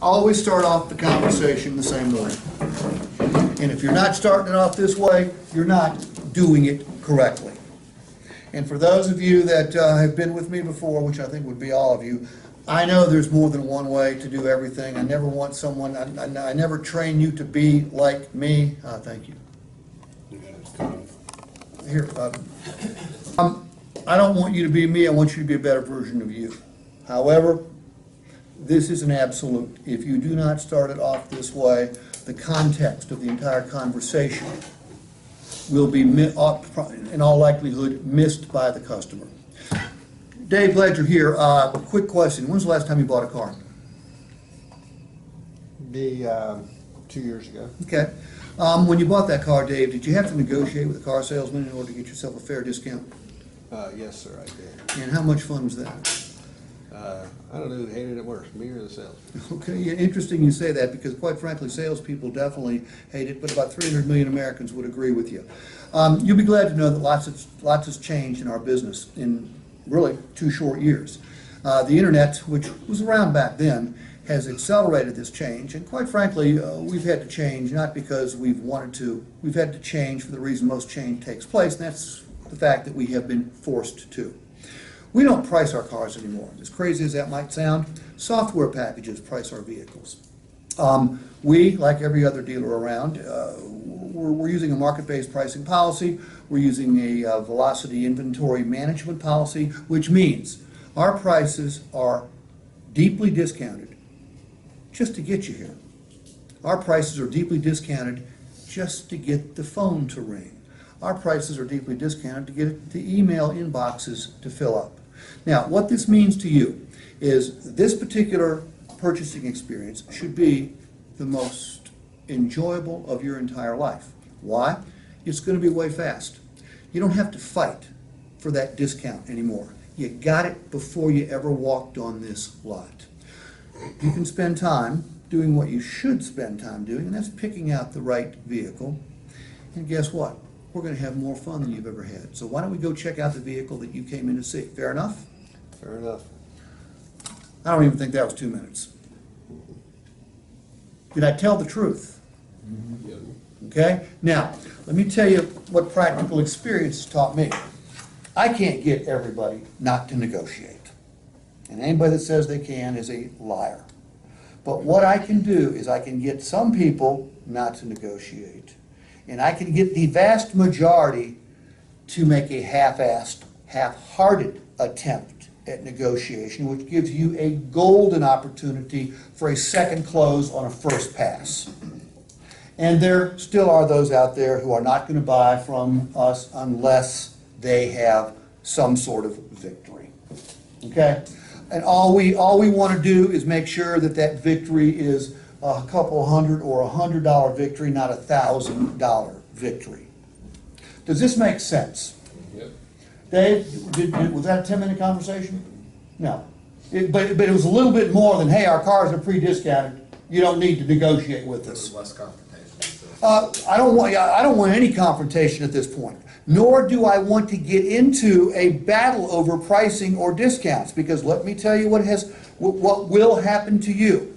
Always start off the conversation the same way. And if you're not starting it off this way, you're not doing it correctly. And for those of you that have been with me before, which I think would be all of you, I know there's more than one way to do everything. I never want someone, I never train you to be like me. Thank you. Here, I don't want you to be me, I want you to be a better version of you. However, this is an absolute. If you do not start it off this way, the context of the entire conversation will be, in all likelihood, missed by the customer. Dave Ledger here. Quick question. When's the last time you bought a car? Be 2 years ago. Okay. When you bought that car, Dave, did you have to negotiate with a car salesman in order to get yourself a fair discount? Yes, sir, I did. And how much fun was that? I don't know who hated it worse, me or the salesman. Okay, yeah, interesting you say that, because quite frankly, salespeople definitely hate it, but about 300 million Americans would agree with you. You'll be glad to know that lots has changed in our business in really 2 short years. The internet, which was around back then, has accelerated this change, and quite frankly, we've had to change, not because we've wanted to, we've had to change for the reason most change takes place, and that's the fact that we have been forced to. We don't price our cars anymore. As crazy as that might sound, software packages price our vehicles. We, like every other dealer around, we're using a market-based pricing policy. We're using a velocity inventory management policy, which means our prices are deeply discounted just to get you here. Our prices are deeply discounted just to get the phone to ring. Our prices are deeply discounted to get the email inboxes to fill up. Now, what this means to you is this particular purchasing experience should be the most enjoyable of your entire life. Why? It's going to be way fast. You don't have to fight for that discount anymore. You got it before you ever walked on this lot. You can spend time doing what you should spend time doing, and that's picking out the right vehicle. And guess what? We're going to have more fun than you've ever had. So why don't we go check out the vehicle that you came in to see? Fair enough? Fair enough. I don't even think that was 2 minutes. Did I tell the truth? Okay? Now, let me tell you what practical experience has taught me. I can't get everybody not to negotiate. And anybody that says they can is a liar. But what I can do is I can get some people not to negotiate. And I can get the vast majority to make a half-assed, half-hearted attempt at negotiation, which gives you a golden opportunity for a second close on a first pass. And there still are those out there who are not going to buy from us unless they have some sort of victory. Okay? And all we want to do is make sure that that victory is a couple $100 or $100 victory, not a $1,000 victory. Does this make sense? Yep. Dave, was that a 10-minute conversation? No. But it was a little bit more than, hey, our cars are pre-discounted. You don't need to negotiate with us. Less confrontation. I don't want any confrontation at this point. Nor do I want to get into a battle over pricing or discounts, because let me tell you what will happen to you.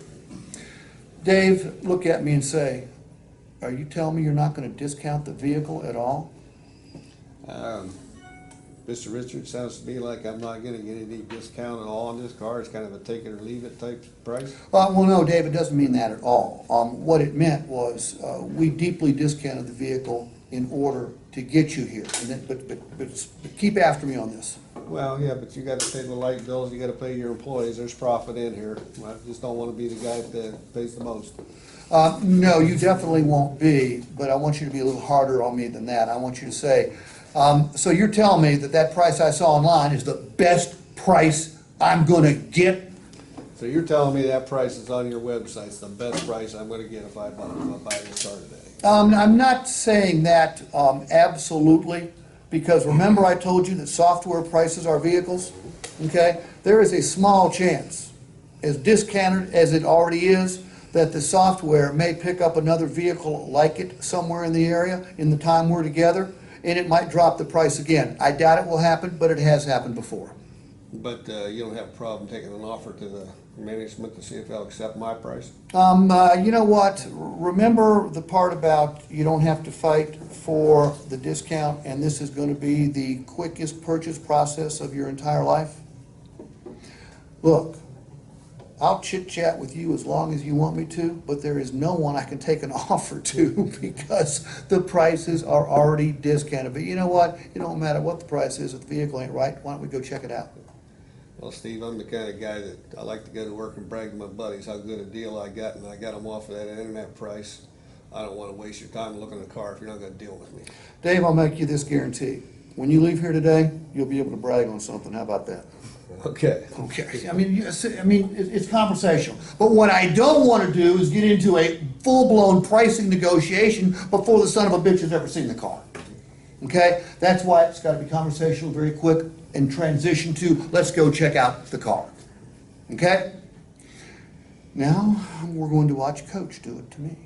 Dave, look at me and say, are you telling me you're not going to discount the vehicle at all? Mr. Richard, sounds to me like I'm not going to get any discount at all on this car. It's kind of a take it or leave it type price. Well, no, Dave, it doesn't mean that at all. What it meant was we deeply discounted the vehicle in order to get you here. And then, but keep after me on this. Well, yeah, but you got to pay the light bills. You got to pay your employees. There's profit in here. I just don't want to be the guy that pays the most. No, you definitely won't be, but I want you to be a little harder on me than that. I want you to say, so you're telling me that price I saw online is the best price I'm going to get? So you're telling me that price is on your website. It's the best price I'm going to get if I buy this car today. I'm not saying that absolutely, because remember I told you that software prices our vehicles? Okay? There is a small chance, as discounted as it already is, that the software may pick up another vehicle like it somewhere in the area in the time we're together, and it might drop the price again. I doubt it will happen, but it has happened before. But you don't have a problem taking an offer to management to see if they'll accept my price? You know what, remember the part about you don't have to fight for the discount, and this is gonna be the quickest purchase process of your entire life? Look, I'll chit-chat with you as long as you want me to, but there is no one I can take an offer to because the prices are already discounted. But you know what? It don't matter what the price is, if the vehicle ain't right, why don't we go check it out? Well, Steve, I'm the kind of guy that I like to go to work and brag to my buddies how good a deal I got, and I got them off of that internet price. I don't want to waste your time looking at the car if you're not going to deal with me. Dave, I'll make you this guarantee. When you leave here today, you'll be able to brag on something. How about that? Okay. Okay, I mean, it's conversational. But what I don't want to do is get into a full-blown pricing negotiation before the son of a bitch has ever seen the car. Okay? That's why it's got to be conversational, very quick, and transition to, let's go check out the car. Okay? Now, we're going to watch Coach do it to me.